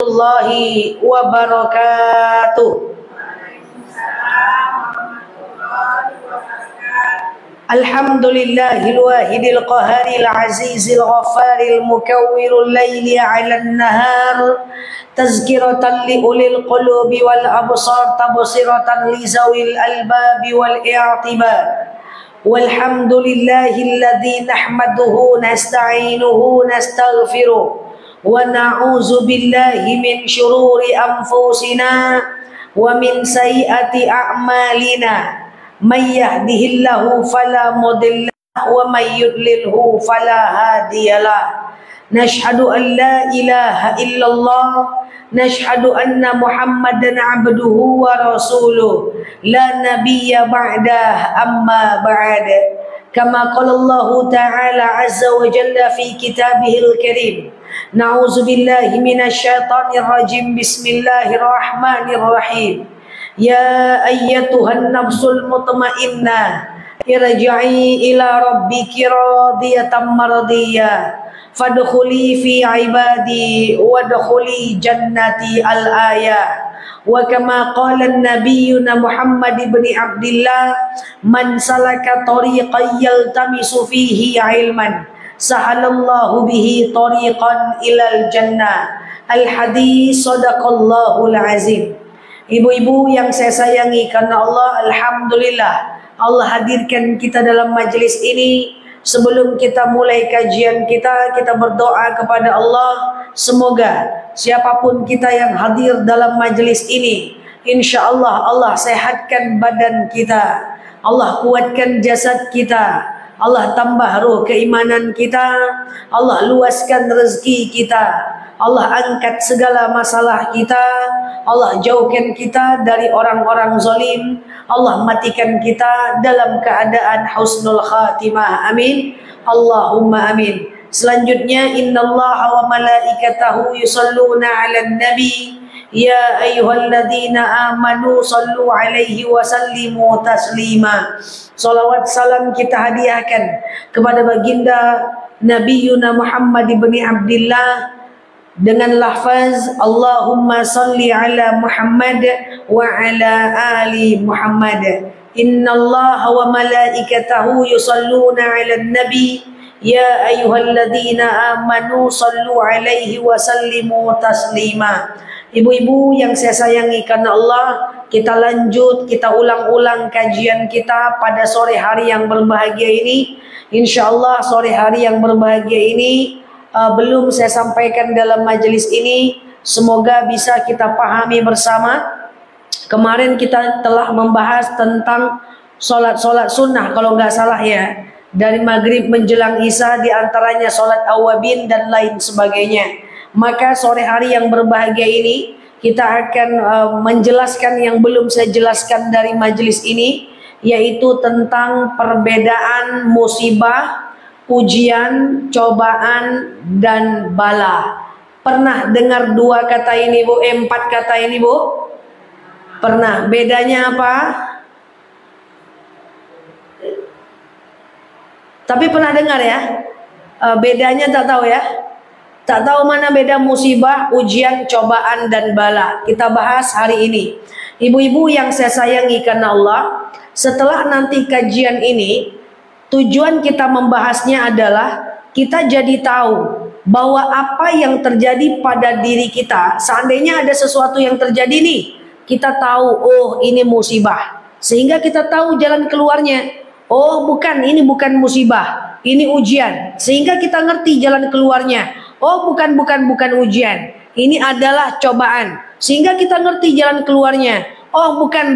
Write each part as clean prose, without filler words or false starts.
Warahmatullahi wabarakatuh. Alhamdulillahil wahidil qaharil azizil ghaffaril mukawwirul laili 'alan nahar tazkiratan li ulil qulubi wal absar tabsiratan li zawil albabi wal i'tibar. Walhamdulillahilladzi nahmaduhu nasta'inuhu nastaghfiruh wa na'udzu billahi min syururi anfusina wa min sayyiati a'malina. May yahdihillahu fala mudilla wa may yudlilhu fala hadiyalah. Nashhadu an la ilaha illallah, nashhadu anna Muhammadan abduhu wa rasuluh, la nabiyya ba'dah amma ba'd. Kama qala Allah ta'ala azza wa jalla fi kitabihil karim. Na'udzu billahi minasy syaithanir rajim. Bismillahirrahmanirrahim. Ya ayyatuhan nafsul mutmainnah irji'i ila rabbiki radiyatan mardiyah fadkhuli fi ibadi wadkhuli jannati al-ayah. Wa kama qala an-nabiyyuna Muhammad ibn Abdillah, man salaka tariqan yaltamisu fihi ilman sahalallahu bihi tariqan ilal jannah. Al-hadis sadaqallahul azim. Ibu-ibu yang saya sayangi karena Allah, alhamdulillah Allah hadirkan kita dalam majelis ini. Sebelum kita mulai kajian kita berdoa kepada Allah, semoga siapapun kita yang hadir dalam majelis ini, insya Allah Allah sehatkan badan kita, Allah kuatkan jasad kita, Allah tambah ruh keimanan kita, Allah luaskan rezeki kita, Allah angkat segala masalah kita, Allah jauhkan kita dari orang-orang zalim, Allah matikan kita dalam keadaan husnul khatimah. Amin. Allahumma amin. Selanjutnya, innallaha wa malaikatahu yusalluna 'alan nabi ya ayyuhalladzina amanu sallu 'alaihi wa sallimu taslima. Salawat salam kita hadiahkan kepada baginda Nabiyuna Muhammad ibn Abdillah dengan lafaz Allahumma salli ala Muhammad wa ala ali Muhammad. Innallaha wa malaikatahu yusalluna 'alan nabi ya ayyuhalladzina amanu sallu 'alaihi wa sallimu taslima. Ibu-ibu yang saya sayangi karena Allah, kita lanjut, kita ulang-ulang kajian kita pada sore hari yang berbahagia ini. Insyaallah sore hari yang berbahagia ini belum saya sampaikan dalam majelis ini, semoga bisa kita pahami bersama. Kemarin kita telah membahas tentang solat sunnah kalau nggak salah ya, dari maghrib menjelang isya, diantaranya solat awabin dan lain sebagainya. Maka sore hari yang berbahagia ini kita akan menjelaskan yang belum saya jelaskan dari majelis ini, yaitu tentang perbedaan musibah, ujian, cobaan, dan bala. Pernah dengar dua kata ini Bu? Empat kata ini Bu? Pernah. Bedanya apa? Tapi pernah dengar ya? Bedanya tak tahu ya? Tak tahu mana beda musibah, ujian, cobaan, dan bala. Kita bahas hari ini. Ibu-ibu yang saya sayangi karena Allah, setelah nanti kajian ini, tujuan kita membahasnya adalah kita jadi tahu bahwa apa yang terjadi pada diri kita, seandainya ada sesuatu yang terjadi nih, kita tahu, oh ini musibah, sehingga kita tahu jalan keluarnya. Oh bukan, ini bukan musibah, ini ujian, sehingga kita ngerti jalan keluarnya. Oh bukan ujian, ini adalah cobaan, sehingga kita ngerti jalan keluarnya. Oh bukan,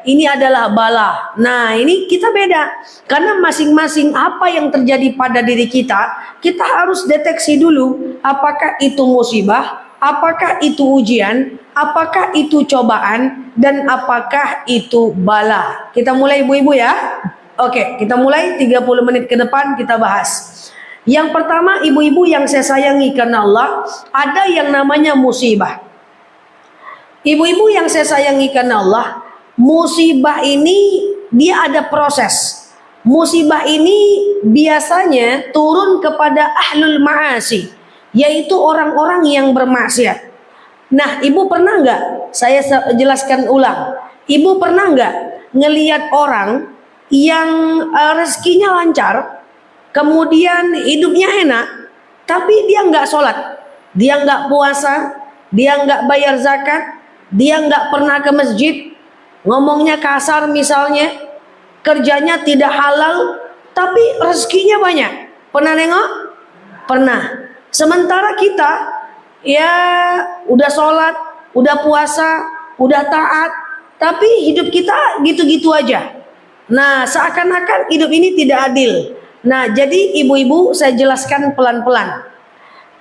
ini adalah bala. Nah ini kita beda, karena masing-masing apa yang terjadi pada diri kita, kita harus deteksi dulu, apakah itu musibah, apakah itu ujian, apakah itu cobaan, dan apakah itu bala. Kita mulai ibu-ibu ya. Oke, kita mulai 30 menit ke depan kita bahas. Yang pertama, ibu-ibu yang saya sayangi karena Allah, ada yang namanya musibah. Ibu-ibu yang saya sayangi karena Allah, musibah ini dia ada proses. Musibah ini biasanya turun kepada ahlul ma'asi, yaitu orang-orang yang bermaksiat. Nah, ibu pernah nggak? Saya jelaskan ulang. Ibu pernah nggak ngelihat orang yang rezekinya lancar, kemudian hidupnya enak, tapi dia nggak sholat, dia nggak puasa, dia nggak bayar zakat, dia nggak pernah ke masjid, ngomongnya kasar misalnya, kerjanya tidak halal, tapi rezekinya banyak. Pernah nengok? Pernah. Sementara kita ya udah sholat, udah puasa, udah taat, tapi hidup kita gitu-gitu aja. Nah, seakan-akan hidup ini tidak adil. Nah, jadi ibu-ibu saya jelaskan pelan-pelan.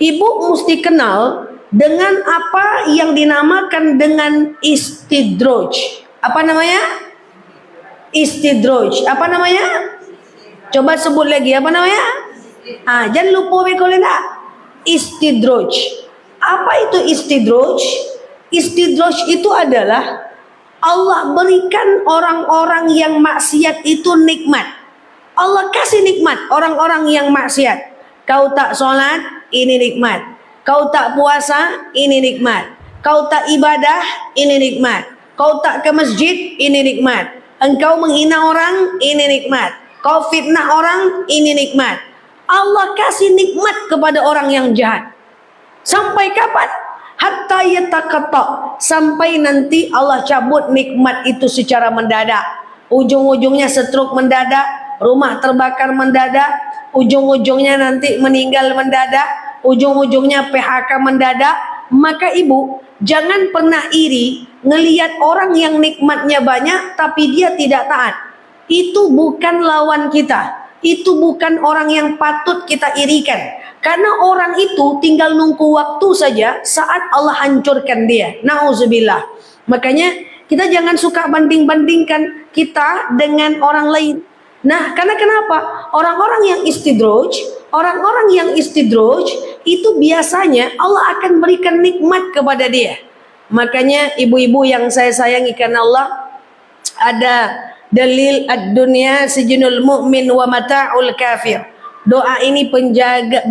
Ibu mesti kenal dengan apa yang dinamakan dengan istidroj. Apa namanya? Istidroj. Apa namanya? Coba sebut lagi, apa namanya? Jangan lupa bekolena. Istidroj. Apa itu istidroj? Istidroj itu adalah Allah berikan orang-orang yang maksiat itu nikmat. Allah kasih nikmat orang-orang yang maksiat. Kau tak sholat, ini nikmat. Kau tak puasa, ini nikmat. Kau tak ibadah, ini nikmat. Kau tak ke masjid, ini nikmat. Engkau menghina orang, ini nikmat. Kau fitnah orang, ini nikmat. Allah kasih nikmat kepada orang yang jahat. Sampai kapan? Hatta yatakata, sampai nanti Allah cabut nikmat itu secara mendadak. Ujung-ujungnya stroke mendadak, rumah terbakar mendadak, ujung-ujungnya nanti meninggal mendadak, ujung-ujungnya PHK mendadak. Maka ibu jangan pernah iri ngelihat orang yang nikmatnya banyak tapi dia tidak taat. Itu bukan lawan kita. Itu bukan orang yang patut kita irikan. Karena orang itu tinggal nunggu waktu saja saat Allah hancurkan dia. Nauzubillah. Makanya kita jangan suka banding-bandingkan kita dengan orang lain. Nah, karena kenapa? Orang-orang yang istidroj itu biasanya Allah akan berikan nikmat kepada dia. Makanya ibu-ibu yang saya sayangi karena Allah, ada dalil ad-dunya sijnul mu'min wa mata'ul kafir. Doa ini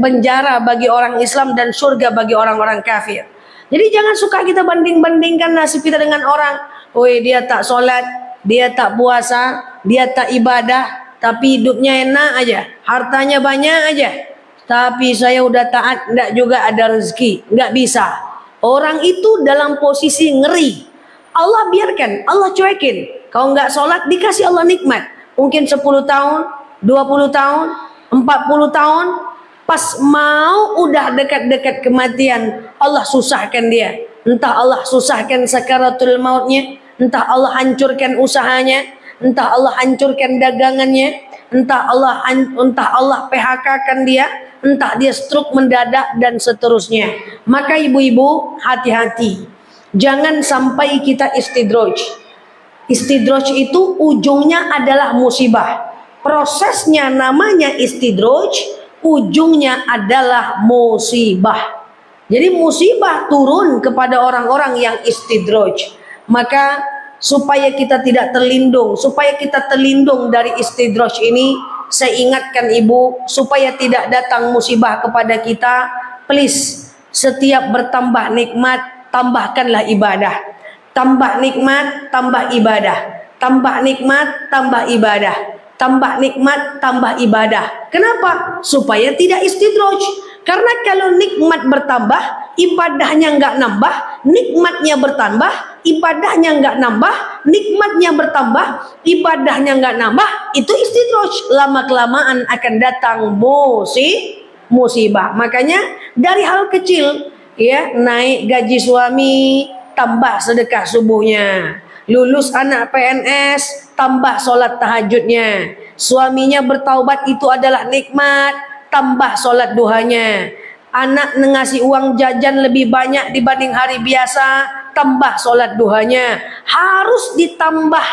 penjara bagi orang Islam dan surga bagi orang-orang kafir. Jadi jangan suka kita banding-bandingkan nasib kita dengan orang. Woi, dia tak sholat, dia tak puasa, dia tak ibadah, tapi hidupnya enak aja, hartanya banyak aja. Tapi saya udah taat, enggak juga ada rezeki, enggak bisa. Orang itu dalam posisi ngeri. Allah biarkan, Allah cuekin. Kau enggak sholat, dikasih Allah nikmat. Mungkin 10 tahun, 20 tahun, 40 tahun, pas mau udah dekat-dekat kematian, Allah susahkan dia. Entah Allah susahkan sakaratul mautnya, entah Allah hancurkan usahanya, entah Allah hancurkan dagangannya, entah Allah PHK-kan dia, entah dia stroke mendadak dan seterusnya. Maka ibu-ibu hati-hati, jangan sampai kita istidroj. Istidroj itu ujungnya adalah musibah. Prosesnya namanya istidroj, ujungnya adalah musibah. Jadi musibah turun kepada orang-orang yang istidroj. Maka supaya kita tidak terlindung, supaya kita terlindung dari istidroj ini, saya ingatkan ibu, supaya tidak datang musibah kepada kita, please, setiap bertambah nikmat, tambahkanlah ibadah. Tambah nikmat, tambah ibadah. Tambah nikmat, tambah ibadah. Tambah nikmat, tambah ibadah. Kenapa? Supaya tidak istidroj. Karena kalau nikmat bertambah, ibadahnya nggak nambah, nikmatnya bertambah, ibadahnya nggak nambah, nikmatnya bertambah, ibadahnya nggak nambah, itu istidroj. Lama-kelamaan akan datang musibah. Makanya dari hal kecil, ya, naik gaji suami, tambah sedekah subuhnya. Lulus anak PNS, tambah sholat tahajudnya. Suaminya bertaubat, itu adalah nikmat, tambah sholat duhanya. Anak ngasih uang jajan lebih banyak dibanding hari biasa, tambah sholat duhanya. Harus ditambah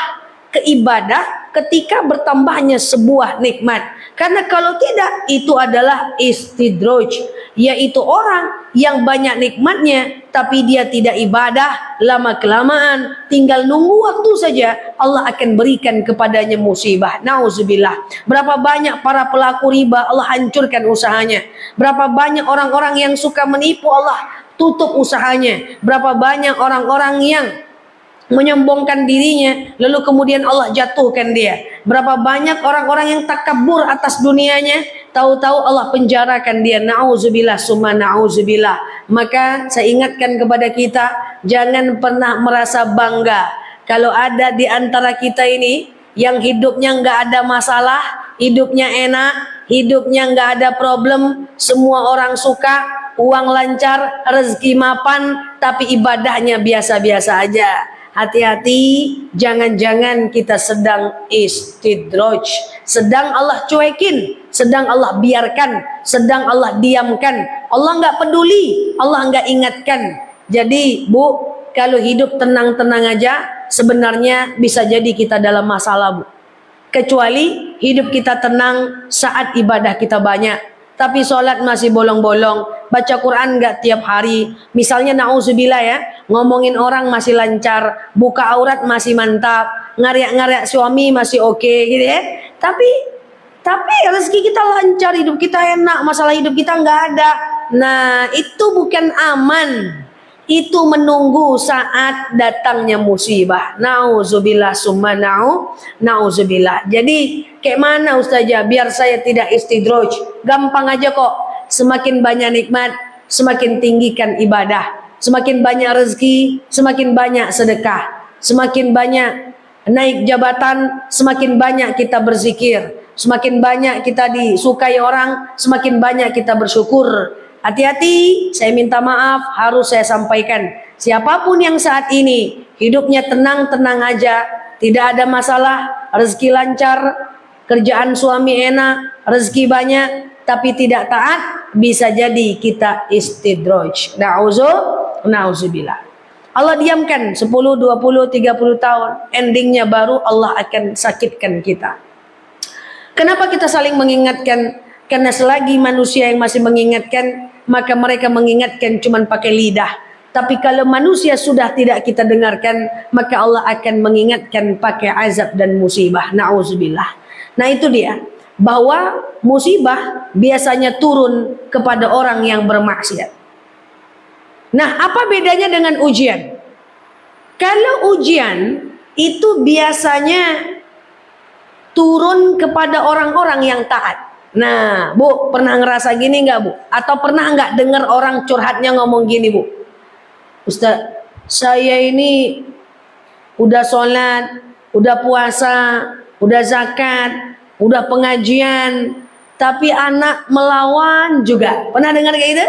ke ibadah ketika bertambahnya sebuah nikmat. Karena kalau tidak, itu adalah istidroj, yaitu orang yang banyak nikmatnya tapi dia tidak ibadah, lama kelamaan tinggal nunggu waktu saja Allah akan berikan kepadanya musibah. Nauzubillah. Berapa banyak para pelaku riba Allah hancurkan usahanya. Berapa banyak orang-orang yang suka menipu Allah tutup usahanya. Berapa banyak orang-orang yang menyombongkan dirinya, lalu kemudian Allah jatuhkan dia. Berapa banyak orang-orang yang takabur atas dunianya, tahu-tahu Allah penjarakan dia. Nauzubillah summa nauzubillah. Maka saya ingatkan kepada kita, jangan pernah merasa bangga kalau ada di antara kita ini yang hidupnya nggak ada masalah, hidupnya enak, hidupnya nggak ada problem, semua orang suka, uang lancar, rezeki mapan, tapi ibadahnya biasa-biasa aja. Hati-hati, jangan-jangan kita sedang istidraj, sedang Allah cuekin, sedang Allah biarkan, sedang Allah diamkan. Allah nggak peduli, Allah nggak ingatkan. Jadi Bu, kalau hidup tenang-tenang aja, sebenarnya bisa jadi kita dalam masalah Bu. Kecuali hidup kita tenang saat ibadah kita banyak, tapi sholat masih bolong-bolong, baca Quran nggak tiap hari. Misalnya nauzubillah ya, ngomongin orang masih lancar, buka aurat masih mantap, ngariak-ngariak suami masih oke gitu ya. Tapi rezeki kita lancar, hidup kita enak, masalah hidup kita nggak ada. Nah itu bukan aman. Itu menunggu saat datangnya musibah. Nauzubillah summa nauzubillah. Jadi kayak mana Ustazah biar saya tidak istidraj? Gampang aja kok. Semakin banyak nikmat, semakin tinggikan ibadah. Semakin banyak rezeki, semakin banyak sedekah. Semakin banyak naik jabatan, semakin banyak kita berzikir. Semakin banyak kita disukai orang, semakin banyak kita bersyukur. Hati-hati, saya minta maaf, harus saya sampaikan. Siapapun yang saat ini hidupnya tenang-tenang aja, tidak ada masalah, rezeki lancar, kerjaan suami enak, rezeki banyak, tapi tidak taat, bisa jadi kita istidraj. Nauzubillah. Allah diamkan 10, 20, 30 tahun, endingnya baru Allah akan sakitkan kita. Kenapa kita saling mengingatkan? Karena selagi manusia yang masih mengingatkan, maka mereka mengingatkan cuma pakai lidah. Tapi kalau manusia sudah tidak kita dengarkan, maka Allah akan mengingatkan pakai azab dan musibah. Nauzubillah. Nah itu dia, bahwa musibah biasanya turun kepada orang yang bermaksiat. Nah apa bedanya dengan ujian? Kalau ujian itu biasanya turun kepada orang-orang yang taat. Nah, Bu, pernah ngerasa gini nggak, Bu? Atau pernah nggak dengar orang curhatnya ngomong gini, Bu? Ustaz, saya ini udah sholat, udah puasa, udah zakat, udah pengajian, tapi anak melawan juga. Pernah dengar kayak gitu?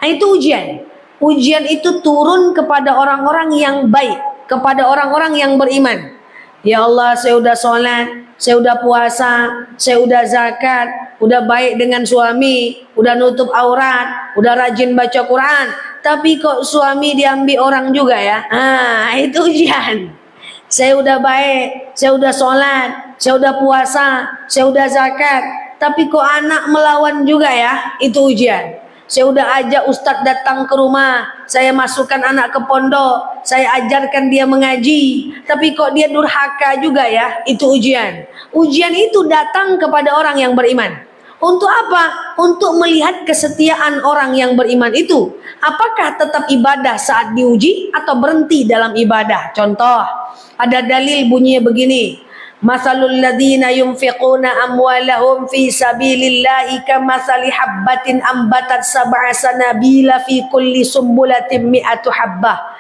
Nah, itu ujian. Ujian itu turun kepada orang-orang yang baik, kepada orang-orang yang beriman. Ya Allah, saya udah sholat, saya udah puasa, saya udah zakat, udah baik dengan suami, udah nutup aurat, udah rajin baca Quran, tapi kok suami diambil orang juga ya? Ah, itu ujian. Saya udah baik, saya udah sholat, saya udah puasa, saya udah zakat, tapi kok anak melawan juga ya? Itu ujian. Saya udah ajak ustadz datang ke rumah, saya masukkan anak ke pondok, saya ajarkan dia mengaji, tapi kok dia durhaka juga ya? Itu ujian. Ujian itu datang kepada orang yang beriman. Untuk apa? Untuk melihat kesetiaan orang yang beriman itu. Apakah tetap ibadah saat diuji atau berhenti dalam ibadah? Contoh, ada dalil bunyinya begini. Masalul ladzina yunfiquna amwalahum fi sabilillahi kamathali habbatin ambatat sab'a sanabila fi kulli sumbulatin mi'atu habbah.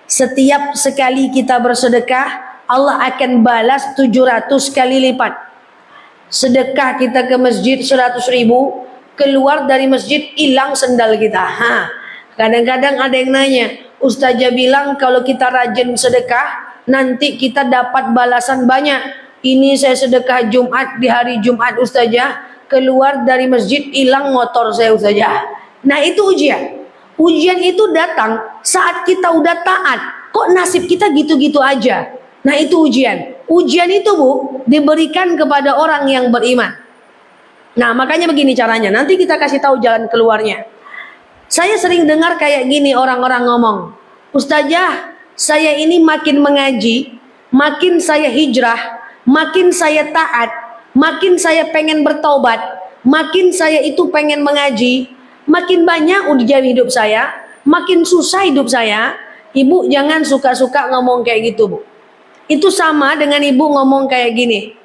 Setiap sekali kita bersedekah, Allah akan balas 700 kali lipat. Sedekah kita ke masjid 100.000, keluar dari masjid hilang sendal kita. Kadang-kadang ada yang nanya, Ustazah bilang kalau kita rajin sedekah, nanti kita dapat balasan banyak. Ini saya sedekah Jumat di hari Jumat Ustazah, keluar dari masjid hilang motor saya Ustazah. Nah itu ujian. Ujian itu datang saat kita udah taat. Kok nasib kita gitu-gitu aja? Nah itu ujian. Ujian itu Bu diberikan kepada orang yang beriman. Nah makanya begini caranya. Nanti kita kasih tahu jalan keluarnya. Saya sering dengar kayak gini orang-orang ngomong, Ustazah, saya ini makin mengaji, makin saya hijrah, makin saya taat, makin saya pengen bertaubat, makin saya itu pengen mengaji, makin banyak ujian hidup saya, makin susah hidup saya. Ibu jangan suka-suka ngomong kayak gitu, Bu. Itu sama dengan ibu ngomong kayak gini.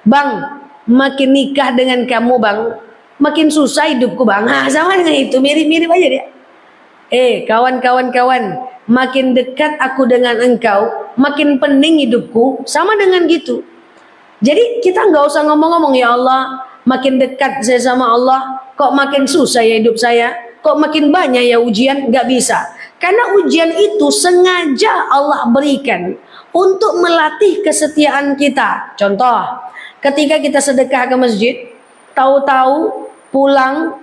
Bang, makin nikah dengan kamu bang, makin susah hidupku bang. Nah, sama dengan itu, mirip-mirip aja dia. Kawan-kawan, makin dekat aku dengan engkau, makin pening hidupku. Sama dengan gitu. Jadi kita nggak usah ngomong-ngomong, ya Allah, makin dekat saya sama Allah, kok makin susah ya hidup saya, kok makin banyak ya ujian. Nggak bisa. Karena ujian itu sengaja Allah berikan untuk melatih kesetiaan kita. Contoh, ketika kita sedekah ke masjid, tahu-tahu pulang,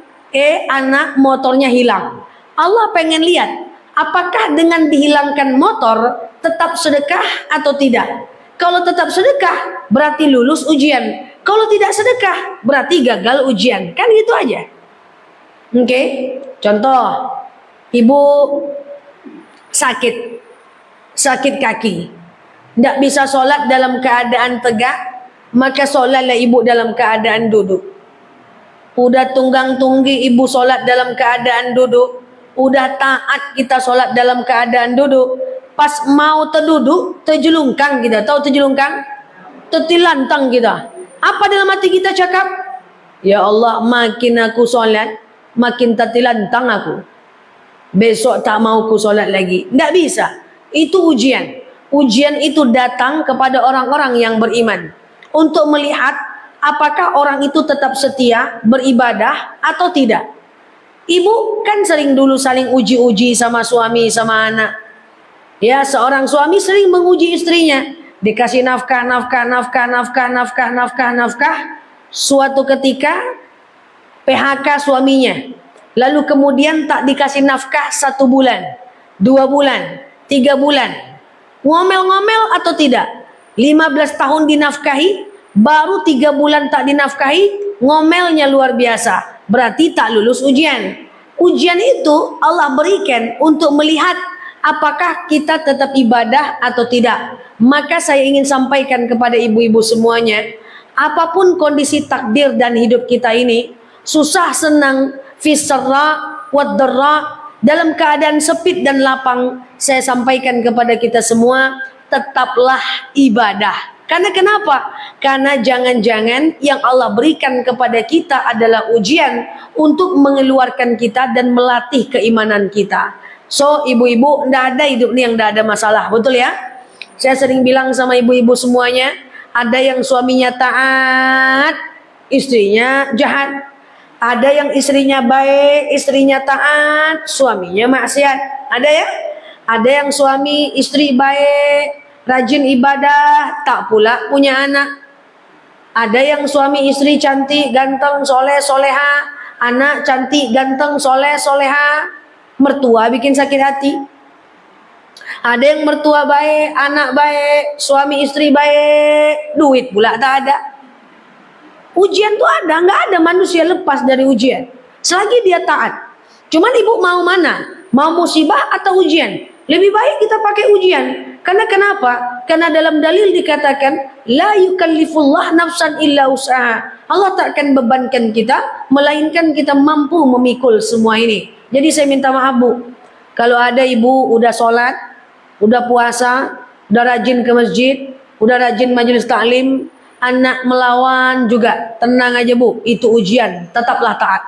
anak motornya hilang. Allah pengen lihat, apakah dengan dihilangkan motor tetap sedekah atau tidak. Kalau tetap sedekah, berarti lulus ujian. Kalau tidak sedekah, berarti gagal ujian. Kan gitu aja. Oke, contoh, ibu sakit kaki, tidak bisa sholat dalam keadaan tegak, maka sholatlah ibu dalam keadaan duduk. Udah tunggang-tunggi ibu sholat dalam keadaan duduk, udah taat kita sholat dalam keadaan duduk, pas mau terduduk, terjelungkang kita. Tahu terjelungkang? Tertilantang kita. Apa dalam hati kita cakap? Ya Allah, makin aku sholat, makin tertilantang aku. Besok tak mau ku sholat lagi. Tidak bisa. Itu ujian. Ujian itu datang kepada orang-orang yang beriman. Untuk melihat apakah orang itu tetap setia, beribadah atau tidak. Ibu kan sering dulu saling uji-uji sama suami, sama anak. Ya, seorang suami sering menguji istrinya. Dikasih nafkah. Suatu ketika PHK suaminya. Lalu kemudian tak dikasih nafkah 1 bulan, 2 bulan, 3 bulan. Ngomel-ngomel atau tidak? 15 tahun dinafkahi, baru 3 bulan tak dinafkahi, ngomelnya luar biasa. Berarti tak lulus ujian. Ujian itu Allah berikan untuk melihat apakah kita tetap ibadah atau tidak. Maka saya ingin sampaikan kepada ibu-ibu semuanya, apapun kondisi takdir dan hidup kita ini, susah senang, fisra waddarra, dalam keadaan sempit dan lapang, saya sampaikan kepada kita semua, tetaplah ibadah. Karena kenapa? Karena jangan-jangan yang Allah berikan kepada kita adalah ujian untuk mengeluarkan kita dan melatih keimanan kita. So ibu-ibu, tidak ada hidup ini yang tidak ada masalah, betul ya? Saya sering bilang sama ibu-ibu semuanya, ada yang suaminya taat, istrinya jahat. Ada yang istrinya baik, istrinya taat, suaminya maksiat. Ada ya? Ada yang suami istri baik, rajin ibadah, tak pula punya anak. Ada yang suami istri cantik, ganteng, soleh, soleha, anak cantik, ganteng, soleh, soleha, mertua bikin sakit hati. Ada yang mertua baik, anak baik, suami istri baik, duit pula tak ada. Ujian tuh ada, nggak ada manusia lepas dari ujian. Selagi dia taat. Cuman ibu mau mana? Mau musibah atau ujian? Lebih baik kita pakai ujian. Karena kenapa? Karena dalam dalil dikatakan, la yukallifullah nafsan illa usaha. Allah tak akan bebankan kita, melainkan kita mampu memikul semua ini. Jadi saya minta maaf Bu, kalau ada ibu udah sholat, udah puasa, udah rajin ke masjid, udah rajin majelis taklim, anak melawan juga, tenang aja Bu, itu ujian, tetaplah taat.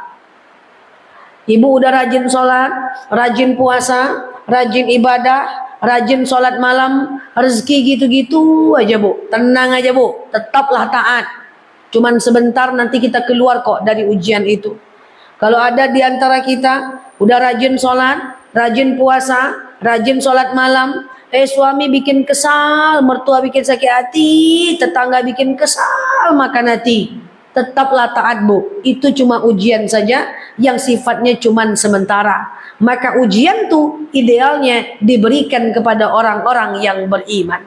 Ibu udah rajin sholat, rajin puasa, rajin ibadah, rajin sholat malam, rezeki gitu-gitu aja Bu, tenang aja Bu, tetaplah taat. Cuman sebentar nanti kita keluar kok dari ujian itu. Kalau ada di antara kita udah rajin sholat, rajin puasa, rajin sholat malam, suami bikin kesal, mertua bikin sakit hati, tetangga bikin kesal makan hati, tetaplah taat Bu. Itu cuma ujian saja yang sifatnya cuma sementara. Maka ujian tuh idealnya diberikan kepada orang-orang yang beriman.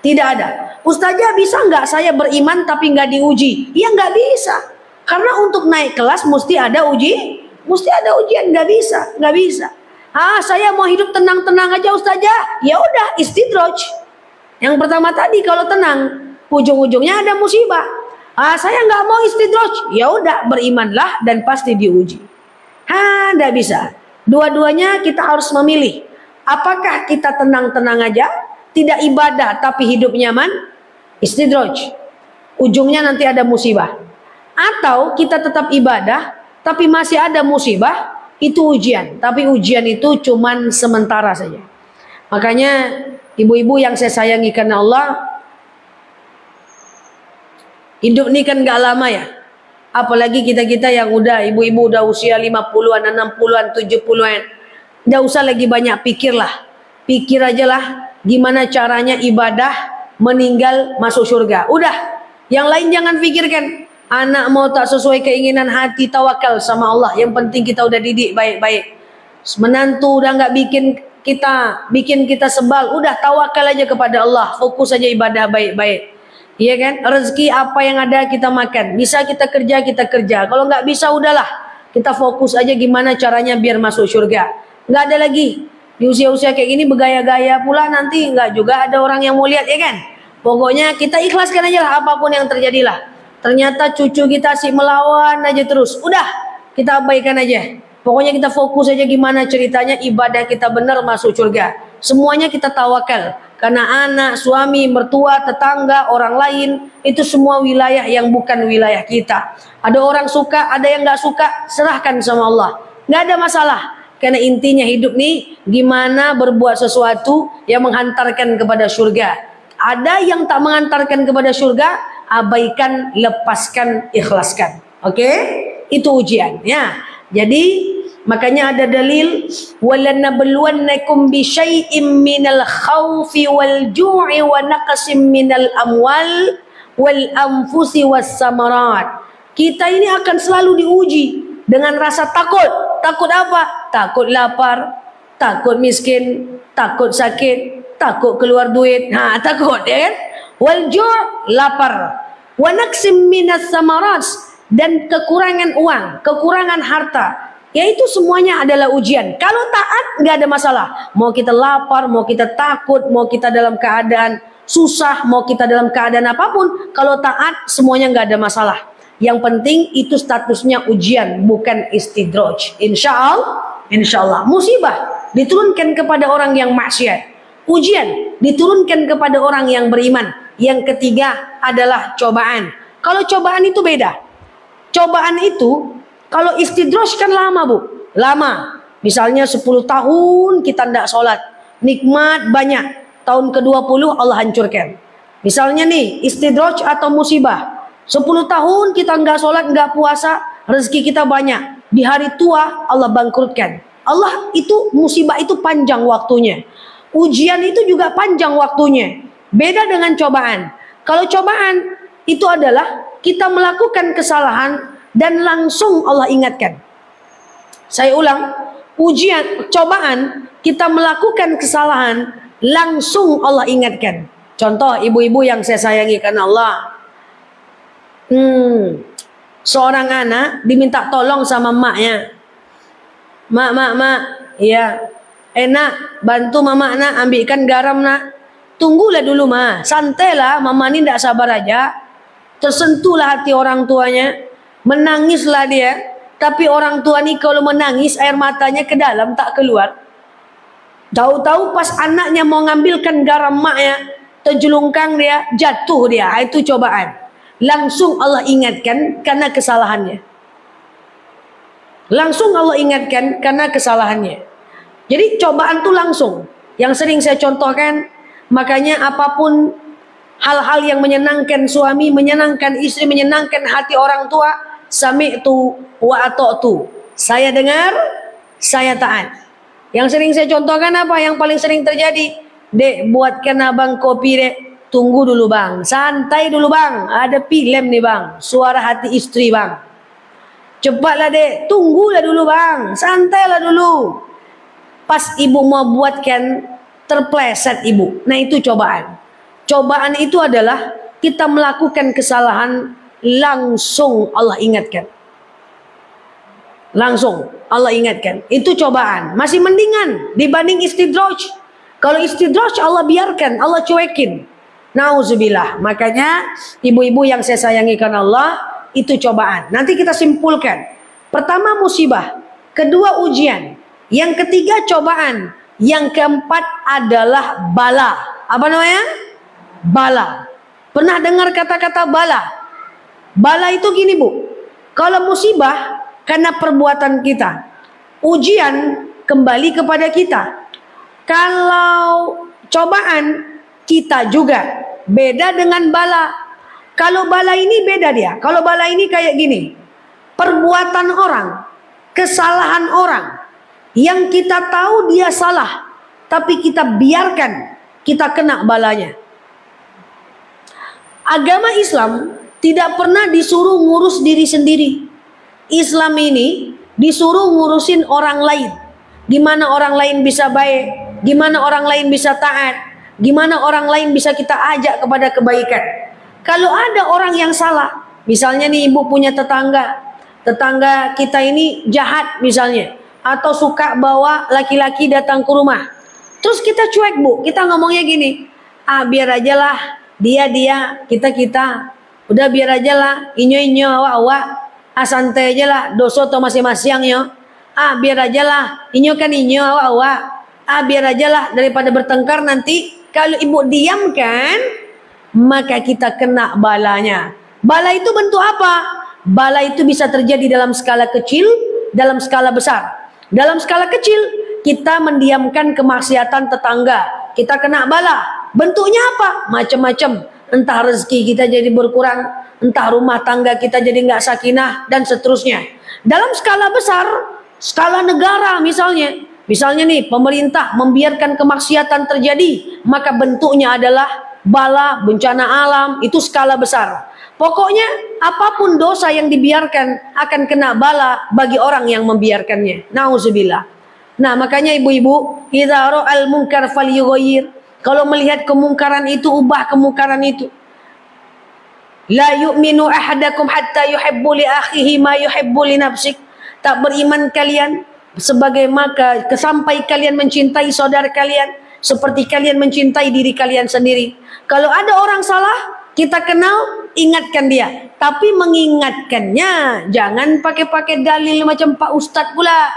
Tidak ada, Ustazah bisa nggak saya beriman tapi nggak diuji? Ya nggak bisa. Karena untuk naik kelas mesti ada ujian, nggak bisa. Saya mau hidup tenang-tenang aja Ustazah. Ya udah, istidraj. Yang pertama tadi kalau tenang, ujung-ujungnya ada musibah. Saya nggak mau istidraj. Ya udah, berimanlah dan pasti diuji. Nggak bisa. Dua-duanya kita harus memilih. Apakah kita tenang-tenang aja, tidak ibadah tapi hidup nyaman? Istidraj. Ujungnya nanti ada musibah. Atau kita tetap ibadah tapi masih ada musibah, itu ujian. Tapi ujian itu cuman sementara saja. Makanya ibu-ibu yang saya sayangi karena Allah, hidup ini kan gak lama ya. Apalagi kita-kita yang udah, ibu-ibu udah usia 50-an, 60-an, 70-an. Gak usah lagi banyak pikir lah. Pikir aja lah gimana caranya ibadah, meninggal, masuk surga. Udah, yang lain jangan pikirkan. Anak mau tak sesuai keinginan hati, tawakal sama Allah. Yang penting kita udah didik baik-baik. Menantu udah gak bikin kita sebal, udah tawakal aja kepada Allah. Fokus aja ibadah baik-baik. Iya kan? Rezeki apa yang ada kita makan. Bisa kita kerja. Kalau nggak bisa udahlah. Kita fokus aja gimana caranya biar masuk surga. Nggak ada lagi. Di usia-usia kayak gini bergaya-gaya pula nanti nggak juga ada orang yang mau lihat, ya kan? Pokoknya kita ikhlaskan aja lah apapun yang terjadilah. Ternyata cucu kita sih melawan aja terus. Udah, kita abaikan aja. Pokoknya kita fokus aja gimana ceritanya ibadah kita benar masuk surga. Semuanya kita tawakal. Karena anak, suami, mertua, tetangga, orang lain, itu semua wilayah yang bukan wilayah kita. Ada orang suka, ada yang gak suka, serahkan sama Allah. Gak ada masalah. Karena intinya hidup nih, gimana berbuat sesuatu yang menghantarkan kepada surga. Ada yang tak mengantarkan kepada surga, abaikan, lepaskan, ikhlaskan. Oke? Itu ujian. Ya. Jadi makanya ada dalil walanabluwannakum bisyai'im minal khaufi wal ju'i wa naqsim minal amwal wal anfusi was samarat. Kita ini akan selalu diuji dengan rasa takut. Takut apa? Takut lapar, takut miskin, takut sakit, takut keluar duit. Takut, ya kan? Wal ju' lapar, wa naqsim minas samarat, dan kekurangan uang, kekurangan harta. Yaitu semuanya adalah ujian. Kalau taat nggak ada masalah. Mau kita lapar, mau kita takut, mau kita dalam keadaan susah, mau kita dalam keadaan apapun, kalau taat semuanya nggak ada masalah. Yang penting itu statusnya ujian, bukan istidraj. Insya Allah. Musibah diturunkan kepada orang yang maksiat. Ujian diturunkan kepada orang yang beriman. Yang ketiga adalah cobaan. Kalau cobaan itu beda. Cobaan itu, kalau istidraj kan lama, Bu. Lama. Misalnya 10 tahun kita tidak sholat. Nikmat banyak. Tahun ke-20 Allah hancurkan. Misalnya nih, istidraj atau musibah. 10 tahun kita nggak sholat, nggak puasa. Rezeki kita banyak. Di hari tua Allah bangkrutkan. Allah itu, musibah itu panjang waktunya. Ujian itu juga panjang waktunya. Beda dengan cobaan. Kalau cobaan itu adalah kita melakukan kesalahan dan langsung Allah ingatkan. Saya ulang, cobaan, kita melakukan kesalahan, langsung Allah ingatkan. Contoh, ibu-ibu yang saya sayangi karena Allah. Seorang anak diminta tolong sama maknya. Mak, iya, enak, bantu mama nak, ambilkan garam nak. Tunggulah dulu ma, santailah, mama ini tidak sabar aja. Tersentuhlah hati orang tuanya. Menangislah dia. Tapi orang tua ni kalau menangis air matanya ke dalam tak keluar. Tahu-tahu pas anaknya mau ngambilkan garam maknya, terjelungkang dia, jatuh dia. Itu cobaan. Langsung Allah ingatkan karena kesalahannya. Langsung Allah ingatkan karena kesalahannya. Jadi cobaan itu langsung. Yang sering saya contohkan, makanya apapun hal-hal yang menyenangkan suami, menyenangkan istri, menyenangkan hati orang tua, sami'tu wa ata'tu. Saya dengar, saya taat. Yang sering saya contohkan apa? Yang paling sering terjadi, dek buatkan abang kopi dek. Tunggu dulu bang, santai dulu bang. Ada film nih bang, suara hati istri bang. Cepatlah dek, tunggulah dulu bang, santailah dulu. Pas ibu mau buatkan, terpleset ibu. Nah itu cobaan. Cobaan itu adalah kita melakukan kesalahan, langsung Allah ingatkan. Langsung Allah ingatkan. Itu cobaan. Masih mendingan dibanding istidraj. Kalau istidraj Allah biarkan, Allah cuekin. Nauzubillah. Makanya ibu-ibu yang saya sayangi karena Allah, itu cobaan. Nanti kita simpulkan. Pertama musibah, kedua ujian, Yang ketiga cobaan. Yang keempat adalah bala. Apa namanya? Bala. Pernah dengar kata-kata bala? Bala itu gini Bu. Kalau musibah karena perbuatan kita. Ujian kembali kepada kita. Kalau cobaan kita juga. Beda dengan bala. Kalau bala ini beda dia. Kalau bala ini kayak gini. Perbuatan orang. Kesalahan orang. Yang kita tahu dia salah. Tapi kita biarkan. Kita kena balanya. Agama Islam tidak pernah disuruh ngurus diri sendiri. Islam ini disuruh ngurusin orang lain. Gimana orang lain bisa baik, gimana orang lain bisa taat, gimana orang lain bisa kita ajak kepada kebaikan. Kalau ada orang yang salah, misalnya nih ibu punya tetangga kita ini jahat misalnya, atau suka bawa laki-laki datang ke rumah. Terus kita cuek Bu, kita ngomongnya gini, biar aja lah, dia, kita, udah biar aja lah, inyo, awak, santai aja lah, dosa atau masing-masing yo. Biar aja lah, inyo kan inyo, awak, biar aja lah, daripada bertengkar nanti. Kalau ibu diamkan, maka kita kena balanya. Bala itu bentuk apa? Bala itu bisa terjadi dalam skala kecil, dalam skala besar. Dalam skala kecil, kita mendiamkan kemaksiatan tetangga, kita kena bala. Bentuknya apa? Macam-macam. Entah rezeki kita jadi berkurang, entah rumah tangga kita jadi nggak sakinah, dan seterusnya. Dalam skala besar, skala negara misalnya nih pemerintah membiarkan kemaksiatan terjadi, maka bentuknya adalah bala, bencana alam, itu skala besar. Pokoknya apapun dosa yang dibiarkan akan kena bala bagi orang yang membiarkannya. Nauzubillah. Nah makanya ibu-ibu, idza ra'al munkar falyughayyir. Kalau melihat kemungkaran itu, ubah kemungkaran itu. La yu'minu ahadakum hatta yuhibbu li akhihi ma yuhibbu li nafsik. Tak beriman kalian sebagai maka sampai kalian mencintai saudara kalian seperti kalian mencintai diri kalian sendiri. Kalau ada orang salah, kita kenal, ingatkan dia. Tapi mengingatkannya jangan pakai dalil macam Pak Ustadz pula.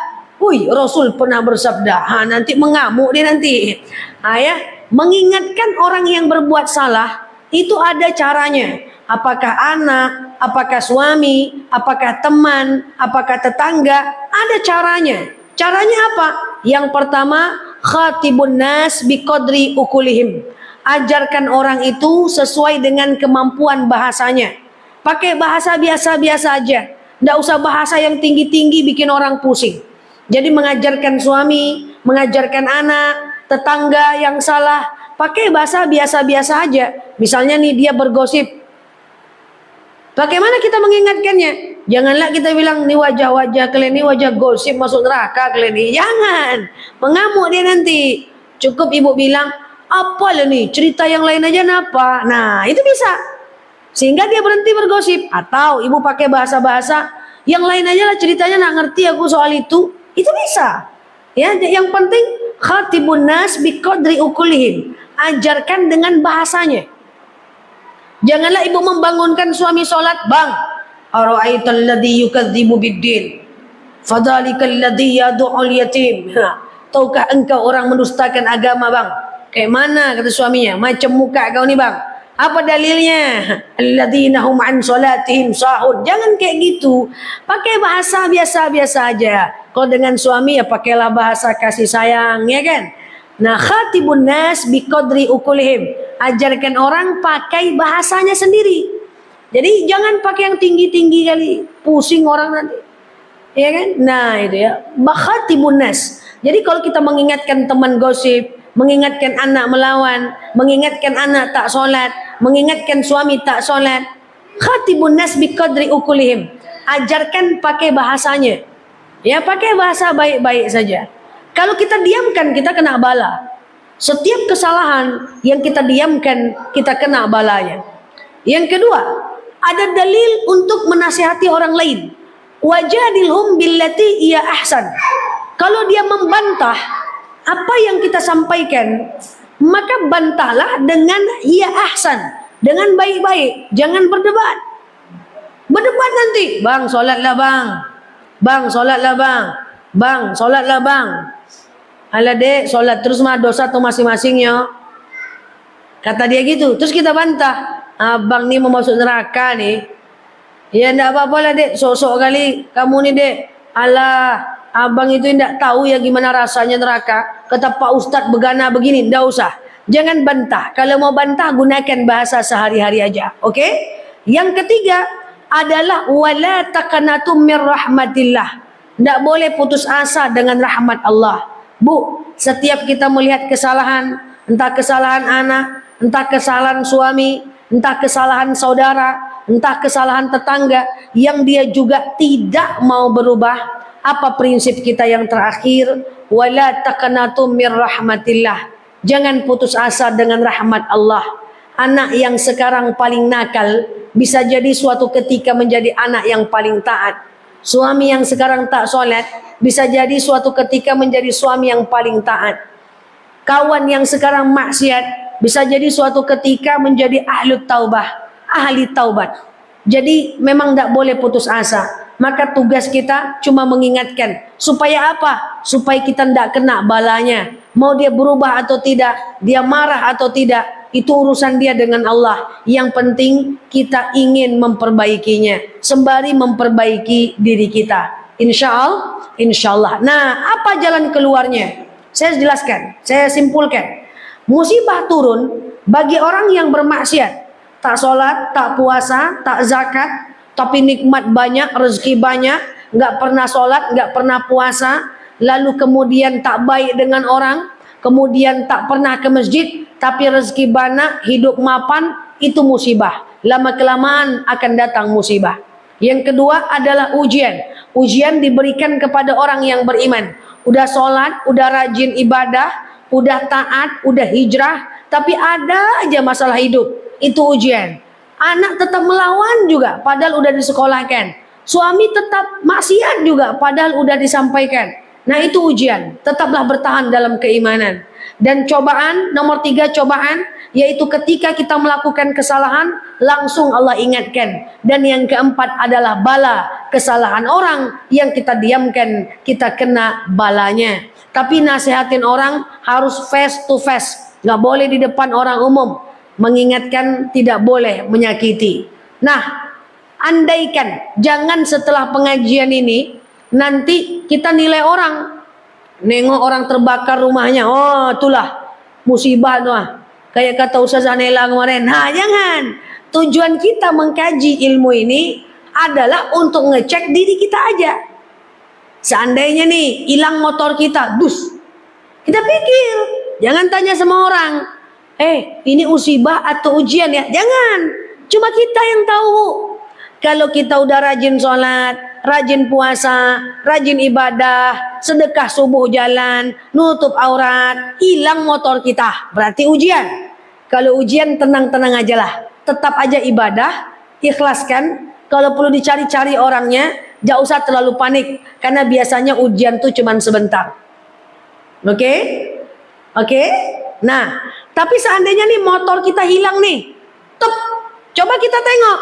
Rasul pernah bersabda. Nanti mengamuk dia nanti. Ya. Mengingatkan orang yang berbuat salah itu ada caranya. Apakah anak, apakah suami, apakah teman, apakah tetangga, ada caranya. Caranya apa? Yang pertama, khatibun nas biqadri ukulihim. Ajarkan orang itu sesuai dengan kemampuan bahasanya. Pakai bahasa biasa-biasa aja. Nggak usah bahasa yang tinggi-tinggi bikin orang pusing. Jadi mengajarkan suami, mengajarkan anak, tetangga yang salah, pakai bahasa biasa-biasa aja. Misalnya nih dia bergosip. Bagaimana kita mengingatkannya? Janganlah kita bilang, nih wajah-wajah kalian, nih wajah gosip masuk neraka kalian nih. Jangan. Mengamuk dia nanti. Cukup ibu bilang, apalah nih, cerita yang lain aja napa. Nah, itu bisa. Sehingga dia berhenti bergosip. Atau ibu pakai bahasa-bahasa, yang lain aja lah ceritanya, nak ngerti aku soal itu. Itu bisa. Ya, yang penting khatibun nas biqadri ukulihim. Ajarkan dengan bahasanya. Janganlah ibu membangunkan suami sholat, bang, ara'aital ladzi yukadzibu biddin fadzalikal ladzi yad'ul yatim. Tahukah engkau orang mendustakan agama, bang? Kayak mana kata suaminya? Macam muka kau ni, bang. Apa dalilnya? Alladzina hum an salatihim sahun. Jangan kayak gitu. Pakai bahasa biasa-biasa aja. Kalau dengan suami ya pakailah bahasa kasih sayang, ya kan? Nah, khatibun nas biqadri ukulihim. Ajarkan orang pakai bahasanya sendiri. Jadi jangan pakai yang tinggi-tinggi kali, pusing orang nanti. Ya kan? Nah, itu ya. Khatibun nas. Jadi kalau kita mengingatkan teman gosip, mengingatkan anak melawan, mengingatkan anak tak solat, mengingatkan suami tak solat, khatibun nas biqadri ukulihim. Ajarkan pakai bahasanya. Ya, pakai bahasa baik-baik saja. Kalau kita diamkan, kita kena bala. Setiap kesalahan yang kita diamkan, kita kena balanya. Yang kedua, ada dalil untuk menasihati orang lain. Wajadilhum billati iya ahsan. Kalau dia membantah apa yang kita sampaikan, maka bantahlah dengan iya ahsan, dengan baik-baik. Jangan berdebat. Berdebat nanti, bang, solatlah bang. Bang, solatlah bang. Bang, solatlah bang. Alah dek, solat terus mah dosa tuh masing-masingnya. Kata dia gitu. Terus kita bantah, abang nih mau masuk neraka nih. Ya enggak apa-apa lah dek, sok-sok kali kamu nih dek. Alah, abang itu enggak tahu ya gimana rasanya neraka. Kata Pak Ustadz begana begini, enggak usah. Jangan bantah. Kalau mau bantah gunakan bahasa sehari-hari aja. Oke? Yang ketiga adalah wala taqnatu mir rahmatillah. Enggak boleh putus asa dengan rahmat Allah. Bu, setiap kita melihat kesalahan, entah kesalahan anak, entah kesalahan suami, entah kesalahan saudara, entah kesalahan tetangga yang dia juga tidak mau berubah, apa prinsip kita yang terakhir? Wala taqnatu mir rahmatillah. Jangan putus asa dengan rahmat Allah. Anak yang sekarang paling nakal bisa jadi suatu ketika menjadi anak yang paling taat. Suami yang sekarang tak solat bisa jadi suatu ketika menjadi suami yang paling taat. Kawan yang sekarang maksiat bisa jadi suatu ketika menjadi ahli taubat. Jadi memang tak boleh putus asa. Maka tugas kita cuma mengingatkan. Supaya apa? Supaya kita tidak kena balanya. Mau dia berubah atau tidak, dia marah atau tidak, itu urusan dia dengan Allah. Yang penting kita ingin memperbaikinya, sembari memperbaiki diri kita. Insya Allah. Nah, apa jalan keluarnya? Saya jelaskan, saya simpulkan. Musibah turun bagi orang yang bermaksiat, tak sholat, tak puasa, tak zakat, tapi nikmat banyak, rezeki banyak, nggak pernah sholat, nggak pernah puasa, lalu kemudian tak baik dengan orang, kemudian tak pernah ke masjid, tapi rezeki banyak, hidup mapan, itu musibah. Lama-kelamaan akan datang musibah. Yang kedua adalah ujian. Ujian diberikan kepada orang yang beriman. Udah sholat, udah rajin ibadah, udah taat, udah hijrah, tapi ada aja masalah hidup. Itu ujian. Anak tetap melawan juga, padahal udah disekolahkan. Suami tetap maksiat juga, padahal udah disampaikan. Nah itu ujian. Tetaplah bertahan dalam keimanan. Dan cobaan, nomor 3 cobaan, yaitu ketika kita melakukan kesalahan, langsung Allah ingatkan. Dan yang keempat adalah bala, kesalahan orang yang kita diamkan, kita kena balanya. Tapi nasihatin orang harus face to face, nggak boleh di depan orang umum. Mengingatkan tidak boleh menyakiti. Nah, andaikan jangan setelah pengajian ini nanti kita nilai orang, nengok orang terbakar rumahnya, oh itulah musibah tuh. Kayak kata Ustaz Anela kemarin. Nah, jangan. Tujuan kita mengkaji ilmu ini adalah untuk ngecek diri kita aja. Seandainya nih hilang motor kita, kita pikir, jangan tanya sama orang, ini musibah atau ujian ya? Jangan. Cuma kita yang tahu. Kalau kita udah rajin sholat, rajin puasa, rajin ibadah, sedekah subuh jalan, nutup aurat, hilang motor kita, berarti ujian. Kalau ujian tenang-tenang aja lah. Tetap aja ibadah, ikhlaskan. Kalau perlu dicari-cari orangnya, jangan usah terlalu panik. Karena biasanya ujian tuh cuman sebentar. Oke? Nah, tapi seandainya nih motor kita hilang nih, coba kita tengok,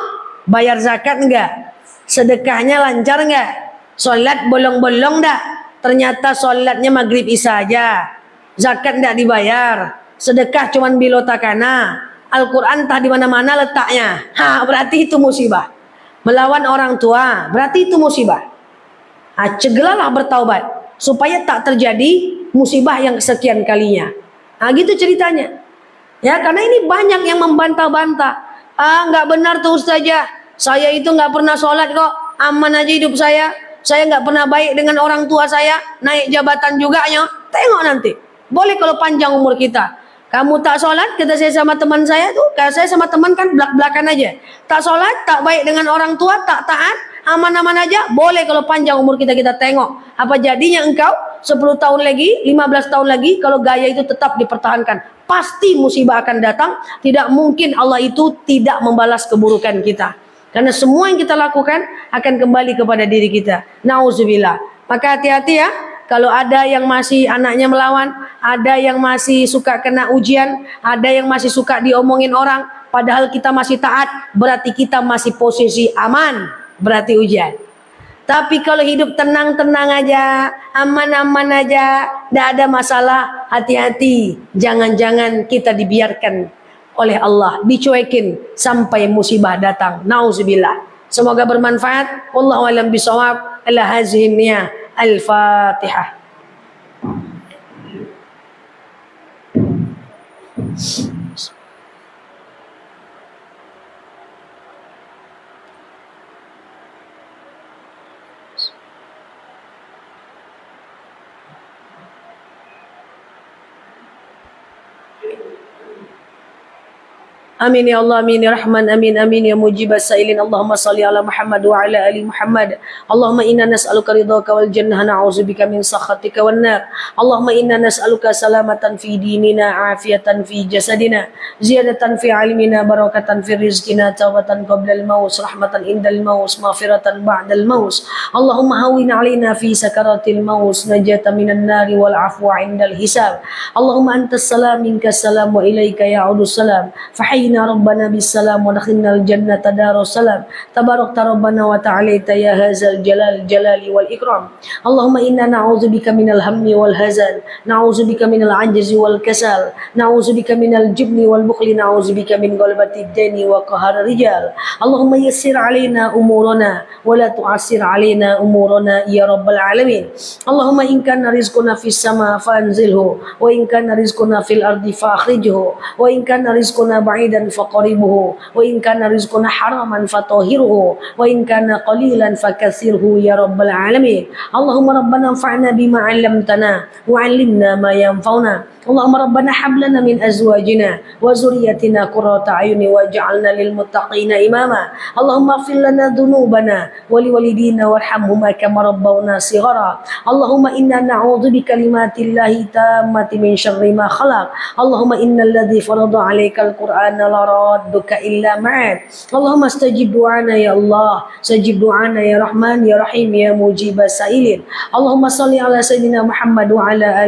bayar zakat enggak? Sedekahnya lancar enggak? Sholat bolong-bolong enggak? Ternyata sholatnya maghrib isya aja, zakat enggak dibayar, sedekah cuman bilotakana, Al-Quran entah di mana-mana letaknya. Berarti itu musibah. Melawan orang tua, berarti itu musibah. Cegahlah bertaubat supaya tak terjadi musibah yang kesekian kalinya. Gitu ceritanya. Ya, karena ini banyak yang membantah-bantah. Nggak benar tuh Ustazah. Saya itu nggak pernah sholat kok. Aman aja hidup saya. Saya nggak pernah baik dengan orang tua saya. Naik jabatan juga ya. Tengok nanti. Boleh kalau panjang umur kita. Kamu tak sholat, kata saya sama teman saya tuh. Kalau saya sama teman kan belak-belakan aja. Tak sholat, tak baik dengan orang tua, tak taat, aman-aman aja. Boleh kalau panjang umur kita tengok. Apa jadinya engkau 10 tahun lagi, 15 tahun lagi, kalau gaya itu tetap dipertahankan. Pasti musibah akan datang. Tidak mungkin Allah itu tidak membalas keburukan kita. Karena semua yang kita lakukan akan kembali kepada diri kita. Nauzubillah. Maka hati-hati ya. Kalau ada yang masih anaknya melawan, ada yang masih suka kena ujian, ada yang masih suka diomongin orang, padahal kita masih taat, berarti kita masih posisi aman, berarti ujian. Tapi kalau hidup tenang-tenang aja, aman-aman aja, tidak ada masalah, hati-hati. Jangan-jangan kita dibiarkan oleh Allah, dicuekin sampai musibah datang. Nauzubillah. Semoga bermanfaat. Wallahu a'lam bishawab. Ala hazihi niyah. Al-Fatihah. Amin ya Allah, amin ya Rahman, amin amin ya mujibas sa'ilin. Allahumma salli ala Muhammad wa ala ali Muhammad. Allahumma inna nas'aluka ridhaka wal jannah, na'udzubika min sakhatika wan nar. Allahumma inna nas'aluka salamatan fi dinina, afiatan fi jasadina, ziyadatan fi ilmina, barakatan fi rizqina, tawbatan qabla al-maut, rahmatan indal maut, maghfiratan ba'da al-maut. Allahumma hawwin 'alaina fi sakaratil maut, najatan minan nari wal 'afwa 'indal hisab. Allahumma antas salam minkas salam wa ilaika ya'udus salam. Fahayna rabbana bis salam wa dakhalnal jannata darus salam. Tabarakta rabbana wa ta'alaita ya hazal jalali wal ikram. Allahumma inna na'udzubika minal hammi wal hazan, na'udzubika minal ajzi wal kasal, na'udzubika minal jubni wal bukhli, na'udzubika min ghalabati ad-dini wa qahar rijal. Allahumma yassir 'alaina umurana wa la tu'assir 'alaina umurana ya rabbal alamin. Allahumma in kana rizquna fis sama fanzilhu wa in kana rizquna fil ardi fa akhrijhu wa in kana rizquna ba'idan faqaribuhu wa in kana rizquna haraman fatahhiruhu wa in kana qalilan fakathirhu ya rabbal alamin. Allahumma rabbana anfa'na bima 'allamtana wa 'allimna ma yanfa'una. Allahumma rabbana hab lana min azwajina wa zurriyyatina qurrata a'yuni waj'alna lil muttaqina imama. Allahumma ighfir lana dhunubana wa liwalidina warhamhuma kama rabbawna shighara. Allahumma inna na'udzu bikalimatillahi tammati min syarri ma khalaq. Allahumma innal ladzi farada 'alaikal qur'ana la radduka illa ma'ad. Allahumma istajib du'ana ya Allah, istajib du'ana ya Rahman ya Rahim ya mujibas sa'ilin. Allahumma shalli ala sayyidina Muhammad wa ala